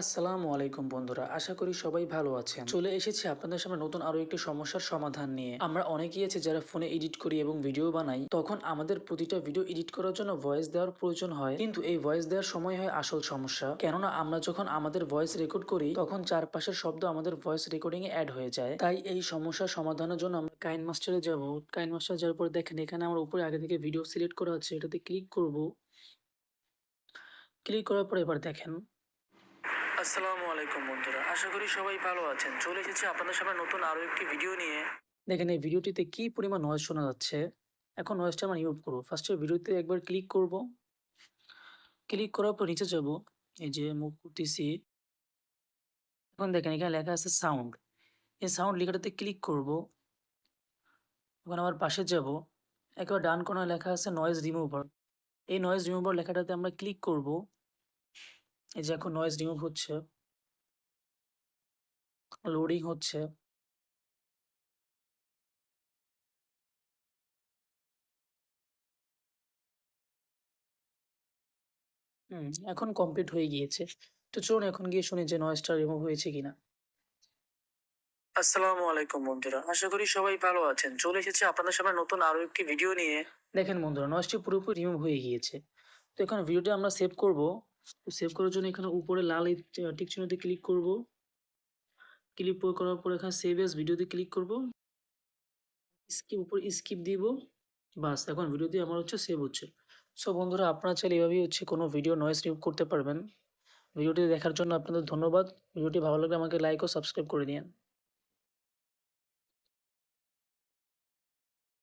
আসসালামু আলাইকুম বন্ধুরা, আশা করি সবাই ভালো আছেন। চলে এসেছি আপনাদের সামনে নতুন আরো একটি সমস্যার সমাধান নিয়ে। আমরা অনেকেই আছে যারা ফোনে এডিট করি এবং ভিডিও বানাই, তখন আমাদের প্রতিটা ভিডিও এডিট করার জন্য ভয়েস দেওয়ার প্রয়োজন হয়, কিন্তু এই ভয়েস দেওয়ার সময় হয় আসল সমস্যা। কেননা আমরা যখন আমাদের ভয়েস রেকর্ড করি তখন চারপাশের শব্দ আমাদের ভয়েস রেকর্ডিং এ অ্যাড হয়ে যায়। তাই এই সমস্যার সমাধানের জন্য আমরা কাইনমাস্টারে যাব। কাইনমাস্টার যাওয়ার পর দেখেন এখানে আমার উপরে আগে থেকে ভিডিও সিলেক্ট করা আছে, এটাতে ক্লিক করব। ক্লিক করার পর এবার দেখেন। আসসালামু আলাইকুম বন্ধুরা, আশা করি সবাই ভালো আছেন। চলে এসেছি আপনাদের সামনে নতুন আরো একটি ভিডিও নিয়ে। দেখেন এই ভিডিওটিতে কি পরিমাণ নয়েজ শোনা যাচ্ছে। এখন নয়েজটা আমরা রিমুভ করবো। ফার্স্টে ভিডিওতে একবার ক্লিক করব। ক্লিক করার পর নিচে যাব। এই যে মুভ করতেছি। এখন দেখেন এখানে লেখা আছে সাউন্ড। এই সাউন্ড লেখাটাতে ক্লিক করব। এখন আবার পাশে যাব। একেবারে ডান কোণায় লেখা আছে নয়েজ রিমুভার। এই নয়েজ রিমুভার লেখাটাতে আমরা ক্লিক করব। এই যে এখন নয়েজ রিমুভ হচ্ছে, লোডিং হচ্ছে। এখন কমপ্লিট হয়ে গিয়েছে। তো চলুন এখন গিয়ে শুনি যে নয়েজটা রিমুভ হয়েছে কিনা। আসসালামু আলাইকুম বন্ধুরা, আশা করি সবাই ভালো আছেন। চলে এসেছি আপনাদের সামনে নতুন আরো একটি ভিডিও নিয়ে। দেখেন বন্ধুরা, নয়েজটি পুরোপুরি রিমুভ হয়ে গিয়েছে। তো এখন ভিডিওটা আমরা সেভ করব। তো সেভ করার জন্য এখানে উপরে লাল এই টিক চিহ্নতে ক্লিক করব। ক্লিক করার পর এখানে সেভ এস ভিডিওতে ক্লিক করব। স্কিপ দিব। বাস, এখন ভিডিওটি আমার হচ্ছে সেভ হচ্ছে। সো বন্ধুরা, আপনারা চাইলে এভাবেই হচ্ছে কোনো ভিডিও নয়েজ রিমুভ করতে পারবেন। ভিডিওটি দেখার জন্য আপনাদের ধন্যবাদ। ভিডিওটি ভালো লাগলে আমাকে লাইক ও সাবস্ক্রাইব করে দিন।